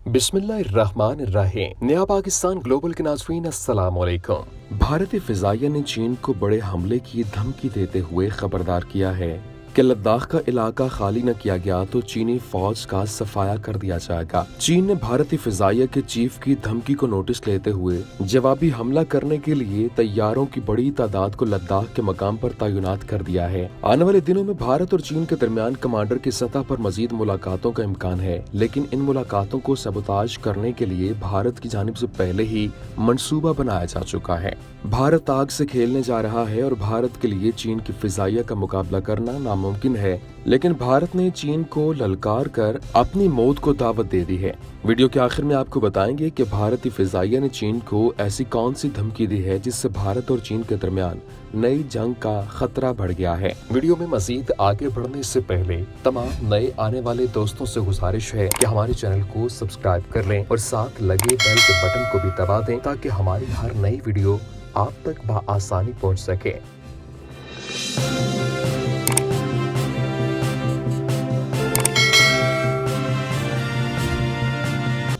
बिस्मिल्लाहिर्रहमानिर्रहीम। नया पाकिस्तान ग्लोबल के नाज़रीन अस्सलाम वालेकुम। भारतीय फिजाइया ने चीन को बड़े हमले की धमकी देते हुए खबरदार किया है कि लद्दाख का इलाका खाली न किया गया तो चीनी फौज का सफाया कर दिया जाएगा। चीन ने भारतीय फिजाइया के चीफ की धमकी को नोटिस लेते हुए जवाबी हमला करने के लिए तैयारों की बड़ी तादाद को लद्दाख के मकाम पर तैनात कर दिया है। आने वाले दिनों में भारत और चीन के दरमियान कमांडर की सतह पर मजीद मुलाकातों का इम्कान है, लेकिन इन मुलाकातों को सबोताज करने के लिए भारत की जानिब से पहले ही मंसूबा बनाया जा चुका है। भारत आग से खेलने जा रहा है और भारत के लिए चीन की फिजाइया का मुकाबला करना नामुमकिन है, लेकिन भारत ने चीन को ललकार कर अपनी मौत को दावत दे दी है। वीडियो के आखिर में आपको बताएंगे कि भारतीय फिजाइया ने चीन को ऐसी कौन सी धमकी दी है जिससे भारत और चीन के दरमियान नई जंग का खतरा बढ़ गया है। वीडियो में मजीद आगे बढ़ने से पहले तमाम नए आने वाले दोस्तों से गुजारिश है कि हमारे चैनल को सब्सक्राइब कर लें और साथ लगे बेल के बटन को भी दबा दें ताकि हमारी हर नई वीडियो आप तक बआसानी पहुंच सके।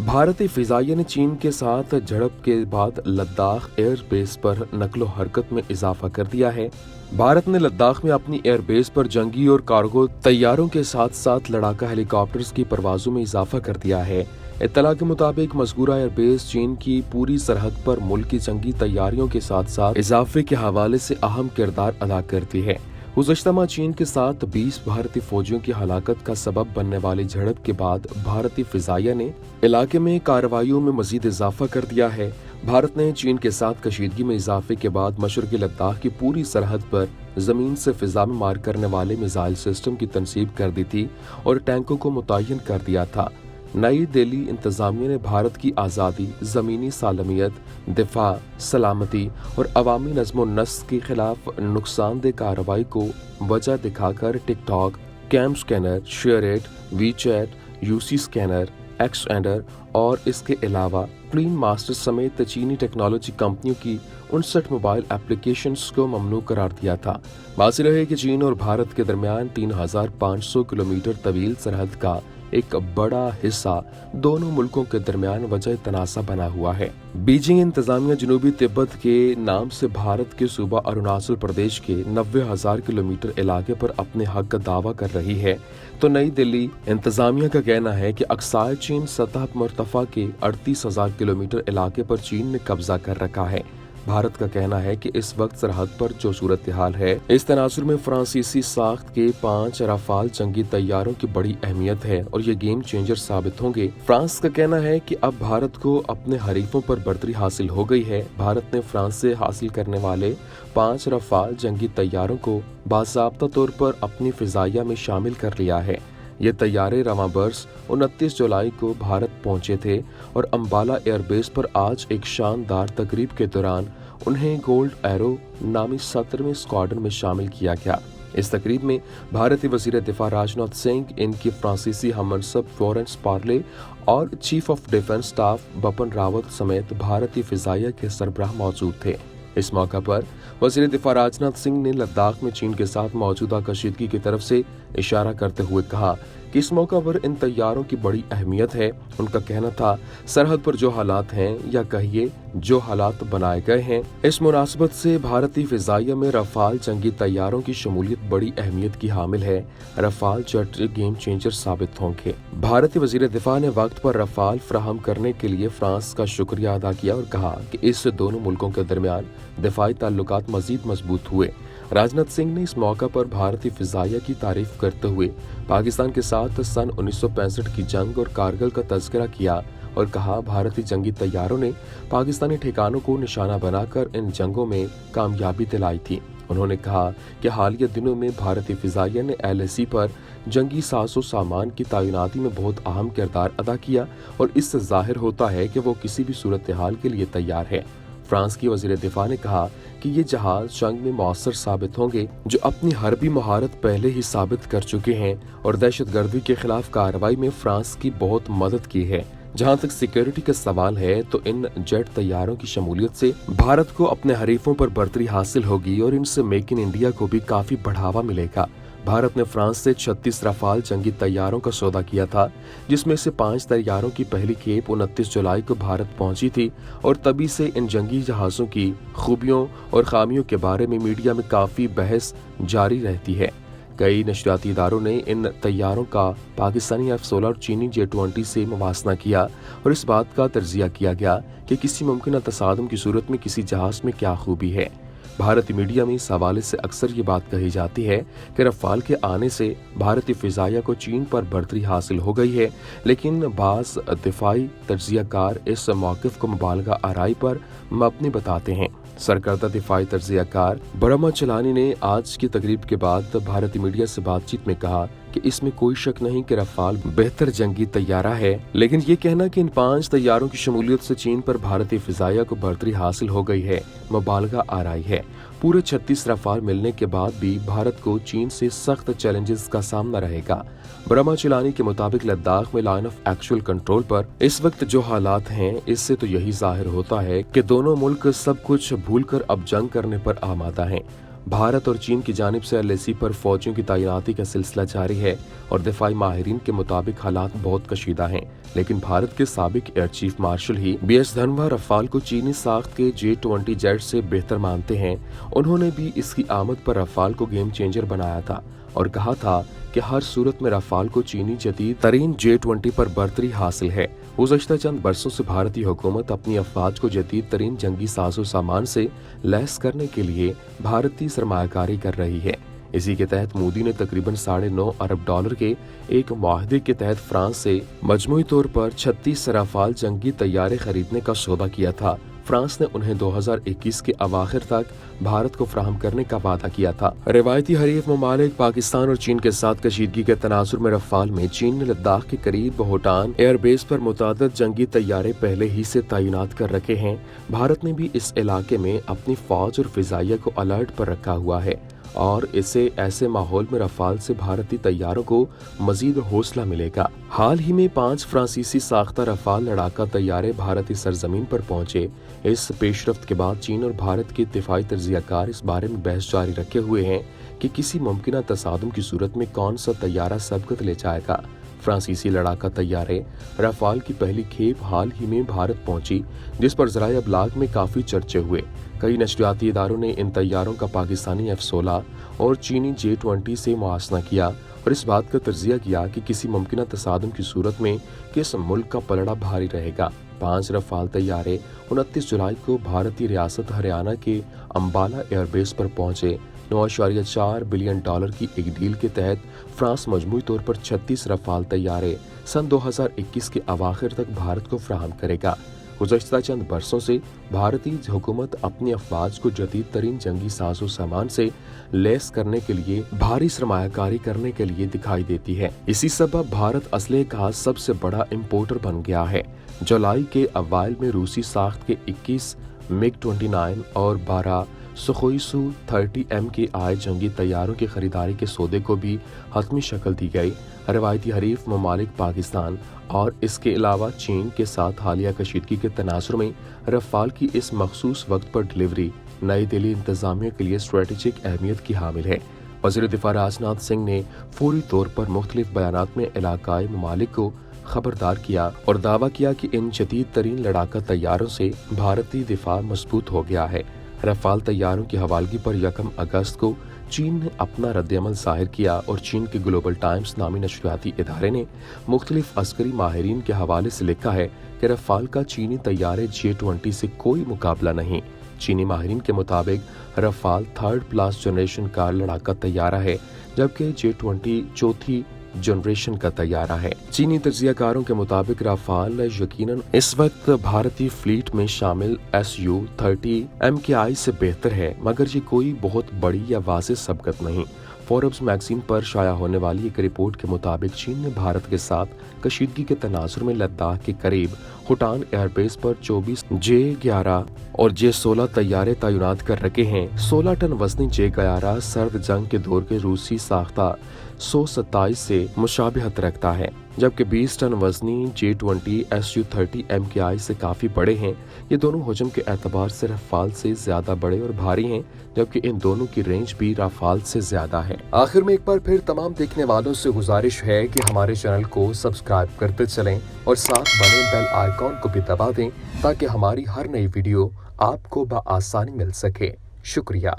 भारतीय फिजाइया ने चीन के साथ झड़प के बाद लद्दाख एयर बेस पर नकलो हरकत में इजाफा कर दिया है। भारत ने लद्दाख में अपनी एयर बेस पर जंगी और कार्गो तैयारों के साथ साथ लड़ाका हेलीकॉप्टर्स की परवाजों में इजाफा कर दिया है। इत्तला के मुताबिक मज़कूरा एयरबेस चीन की पूरी सरहद पर मुल्क की जंगी तैयारियों के साथ साथ इजाफे के हवाले से अहम किरदार अदा करती है। गुज़श्ता माह चीन के साथ 20 भारतीय फौजियों की हलाकत का सबब बनने वाली झड़प के बाद भारतीय फिजाइया ने इलाके में कार्रवाइयों में मजीद इजाफा कर दिया है। भारत ने चीन के साथ कशीदगी में इजाफे के बाद मशरक़ी लद्दाख की पूरी सरहद पर जमीन से फिजा में मार करने वाले मिसाइल सिस्टम की तनसीब कर दी थी और टैंकों को मुतय्यन कर दिया था। नई दिल्ली इंतजामिया ने भारत की आज़ादी, ज़मीनी सालमियत, दिफा, सलामती और अवामी नज़्म नस्क के खिलाफ नुकसानदेह कार्रवाई को वजह दिखाकर TikTok, CamScanner, ShareIt, WeChat, UC Scanner, Xender और इसके अलावा क्लीन मास्टर समेत चीनी टेक्नोलॉजी कंपनियों की 59 मोबाइल एप्लीकेशंस को ममनू करार दिया था। बात रहे कि चीन और भारत के दरमियान 3500 किलोमीटर तवील सरहद का एक बड़ा हिस्सा दोनों मुल्कों के दरमियान वजह तनासा बना हुआ है। बीजिंग इंतजामिया जनूबी तिब्बत के नाम से भारत के सूबा अरुणाचल प्रदेश के 90,000 किलोमीटर इलाके पर अपने हक का दावा कर रही है, तो नई दिल्ली इंतजामिया का कहना है कि अक्सार चीन सतह मरतफा के 38,000 किलोमीटर इलाके पर चीन ने कब्जा कर रखा है। भारत का कहना है कि इस वक्त सरहद पर जो सूरत हाल है, इस तनासुर में फ्रांसीसी साख्त के 5 राफाल जंगी तैयारों की बड़ी अहमियत है और ये गेम चेंजर साबित होंगे। फ्रांस का कहना है कि अब भारत को अपने हरीफों पर बढ़तरी हासिल हो गई है। भारत ने फ्रांस से हासिल करने वाले 5 राफाल जंगी तैयारों को बाज़ाब्ता तौर पर अपनी फिजाइया में शामिल कर लिया है। ये तैयारे रवां बरस 29 जुलाई को भारत पहुंचे थे और अम्बाला एयरबेस पर आज एक शानदार तकरीब के दौरान उन्हें गोल्ड एरो नामी 17वें स्क्वाड्रन में शामिल किया गया। इस तकरीब में भारतीय वजीर दिफा राजनाथ सिंह, इनकी फ्रांसीसी हममनसब फ्लोरेंस पार्ले और chief of defence staff Bipin Rawat समेत भारतीय फिजाइया के सरबराह मौजूद थे। इस मौका पर वजीर दिफा राजनाथ सिंह ने लद्दाख में चीन के साथ मौजूदा कशीदगी की तरफ से इशारा करते हुए कहा कि इस मौका पर इन तैयारों की बड़ी अहमियत है। उनका कहना था, सरहद पर जो हालात हैं या कहिए जो हालात बनाए गए हैं, इस मुनासबत से भारतीय फिजाइया में रफाल जंगी तैयारों की शमूलियत बड़ी अहमियत की हामिल है। रफाल जेट गेम चेंजर साबित होंगे। भारतीय वजीर दिफा ने वक्त पर रफाल फ्राहम करने के लिए फ्रांस का शुक्रिया अदा किया और कहा कि इससे दोनों मुल्कों के दरमियान दिफाई ताल्लुकात मजीद मजबूत हुए। राजनाथ सिंह ने इस मौका पर भारतीय फिजाइया की तारीफ करते हुए पाकिस्तान के साथ सन 1965 की जंग और कारगिल का तज़किरा किया और कहा, भारतीय जंगी तैयारों ने पाकिस्तानी ठिकानों को निशाना बनाकर इन जंगों में कामयाबी दिलाई थी। उन्होंने कहा कि हालिया दिनों में भारतीय फिजाइया ने LAC पर जंगी साजो सामान की तैनाती में बहुत अहम किरदार अदा किया और इससे जाहिर होता है कि वो किसी भी सूरत हाल के लिए तैयार है। फ्रांस की वजीर दिफा ने कहा कि ये जहाज जंग में मौसर साबित होंगे, जो अपनी हरबी महारत पहले ही साबित कर चुके हैं और दहशतगर्दी के खिलाफ कार्रवाई में फ्रांस की बहुत मदद की है। जहां तक सिक्योरिटी का सवाल है, तो इन जेट तैयारों की शमूलियत से भारत को अपने हरीफों पर बढ़तरी हासिल होगी और इनसे मेक इन इंडिया को भी काफी बढ़ावा मिलेगा। भारत ने फ्रांस से 36 रफाल जंगी तैयारों का सौदा किया था, जिसमें से 5 तैयारों की पहली खेप 29 जुलाई को भारत पहुंची थी और तभी से इन जंगी जहाजों की खूबियों और खामियों के बारे में मीडिया में काफी बहस जारी रहती है। कई नशरियाती इदारों ने इन तैयारों का पाकिस्तानी F-16 और चीनी J-20 से मुवाजना किया और इस बात का तर्जिया किया गया कि किसी मुमकिन तसादुम की सूरत में किसी जहाज में क्या खूबी है। भारतीय मीडिया में इस हवाले से अक्सर ये बात कही जाती है कि रफाल के आने से भारतीय फिजाइया को चीन पर बढ़तरी हासिल हो गई है, लेकिन बाज़ दिफाई तर्जियाकार इस मौक़िफ़ को मुबालगा आराई पर मबनी बताते हैं। सरकर्दा दिफाई तर्जियाकार बरमा चलानी ने आज की तकरीब के बाद भारतीय मीडिया से बातचीत में कहा कि इसमें कोई शक नहीं कि रफाल बेहतर जंगी तैयारा है, लेकिन ये कहना कि इन 5 तैयारों की शमूलियत से चीन पर भारतीय फिजाइया को बढ़तरी हासिल हो गई है मुबालगा आराई है। पूरे 36 रफाल मिलने के बाद भी भारत को चीन से सख्त चैलेंजेस का सामना रहेगा। बरमा चिलानी के मुताबिक लद्दाख में लाइन ऑफ एक्चुअल कंट्रोल पर इस वक्त जो हालात हैं, इससे तो यही जाहिर होता है कि दोनों मुल्क सब कुछ भूलकर अब जंग करने पर आमादा हैं। भारत और चीन की जानिब से LAC पर फौजियों की तैनाती का सिलसिला जारी है और दिफाई माहिरीन के मुताबिक हालात बहुत कशीदा हैं, लेकिन भारत के साबिक एयर चीफ मार्शल ही BS धनोआ रफाल को चीनी साख्त के J-20 जेट से बेहतर मानते हैं। उन्होंने भी इसकी आमद पर रफाल को गेम चेंजर बनाया था और कहा था कि हर सूरत में रफाल को चीनी जदीद तरीन J-20 पर बढ़तरी हासिल है। गुज़श्ता चंद बरसों से भारतीय हुकूमत अपनी अफवाज को जदीद तरीन जंगी साजो सामान से लैस करने के लिए भारतीय सरमायाकारी कर रही है। इसी के तहत मोदी ने तकरीबन $9.5 अरब के एक मुआहदे के तहत फ्रांस से मजमूई तौर पर 36 रफाल जंगी तैयारे खरीदने का सौदा किया था। फ्रांस ने उन्हें 2021 के अवाखिर तक भारत को फराहम करने का वादा किया था। रिवायती हरीफ ममालिक पाकिस्तान और चीन के साथ कशीदगी के तनाजुर में रफाल में चीन ने लद्दाख के करीब होटान एयरबेस पर मुतादिद जंगी तैयारे पहले ही से तैनात कर रखे हैं। भारत ने भी इस इलाके में अपनी फौज और फिजाइया को अलर्ट पर रखा हुआ है और इसे ऐसे माहौल में रफाल से भारतीय तैयारों को मजीद हौसला मिलेगा। हाल ही में 5 फ्रांसीसी साख्ता रफाल लड़ाका तैयारे भारतीय सरजमीन पर पहुंचे। इस पेशरफ्त के बाद चीन और भारत के दिफाई तर्जियाकार इस बारे में बहस जारी रखे हुए हैं कि किसी मुमकिन तसादुम की सूरत में कौन सा तैयारा सबकत ले जाएगा। फ्रांसीसी लड़ाका तैयारे रफाल की पहली खेप हाल ही में भारत पहुंची, जिस पर ज़राए अबलाग में काफी चर्चे हुए। कई नशरियाती इदारों ने इन तैयारों का पाकिस्तानी F-16 और चीनी J-20 से मुआसना किया और इस बात का तर्जिया किया कि किसी मुमकिन तसादुम की सूरत में किस मुल्क का पलड़ा भारी रहेगा। 5 रफाल तैयारे 29 जुलाई को भारतीय रियासत हरियाणा के अम्बाला एयरबेस पर पहुंचे। $9.4 बिलियन की एक डील के तहत फ्रांस मजमूई तौर पर 36 रफाल तैयारे सन 2021 के अवाखिर तक भारत को फराहम करेगा। गुज़श्ता चंद बरसों से भारतीय हुकूमत अपनी अफवाज को जदीद तरीन जंगी साजो सामान से लैस करने के लिए भारी सरमायाकारी करने के लिए दिखाई देती है। इसी सबब भारत असले का सबसे बड़ा इम्पोर्टर बन गया है। जुलाई के अवाइल में रूसी साख्त के 21 MiG-29 और 12 सुखोई Su-30M के आए जंगी तैयारों की खरीदारी के सौदे को भी हतमी शक्ल दी गई। रिवायती हरीफ ममालिक पाकिस्तान और इसके अलावा चीन के साथ हालिया कशीदगी के तनाजुर में रफाल की इस मखसूस वक्त पर डिलीवरी नई दिल्ली इंतजामिया के लिए स्ट्रेटेजिक अहमियत की हामिल है। वज़ीर दिफा राजनाथ सिंह ने फौरी तौर पर मुख्तलिफ बयानात में इलाकाई ममालिक को खबरदार किया और दावा किया कि इन जदीद तरीन लड़ाका तैयारों से भारतीय दिफा मजबूत हो गया है। रफाल तैयारों की हवालगी पर 1 अगस्त को चीन ने अपना रद्द-ए-अमल जाहिर किया और चीन के ग्लोबल टाइम्स नामी नशरियाती इदारे ने मुख्तलिफ अस्करी माहिरीन के हवाले से लिखा है कि रफाल का चीनी तैयारे J-20 से कोई मुकाबला नहीं। चीनी माहिरीन के मुताबिक रफाल 3rd क्लास जनरेशन का लड़ाका तैयारा है, जबकि J-20 चौथी जनरेशन का तैयारा है। चीनी तज्जियाकारों के मुताबिक रफाल यकीनन इस वक्त भारतीय फ्लीट में शामिल Su-30 MKI से बेहतर है, मगर ये कोई बहुत बड़ी या वाज़ेह सबकत नहीं। फोर्ब्स मैगजीन पर शाया होने वाली एक रिपोर्ट के मुताबिक चीन ने भारत के साथ कशीदगी के तनाजुर में लद्दाख के करीब होटान एयरबेस पर 24 J-11 और J-16 तैयारे तैनात कर रखे हैं। 16 टन वजनी J-11 सर्द जंग के दौर के रूसी साख्ता Su-27 से मुशाबिहत रखता है। जबकि 20 टन वजनी J-20 Su-30 MKI से काफ़ी बड़े हैं। ये दोनों हजम के एतबार से रफाल से ज़्यादा बड़े और भारी हैं, जबकि इन दोनों की रेंज भी रफाल से ज़्यादा है। आखिर में एक बार फिर तमाम देखने वालों से गुजारिश है कि हमारे चैनल को सब्सक्राइब करते चलें और साथ बने बेल आइकॉन को भी दबा दें ताकि हमारी हर नई वीडियो आपको बआसानी मिल सके। शुक्रिया।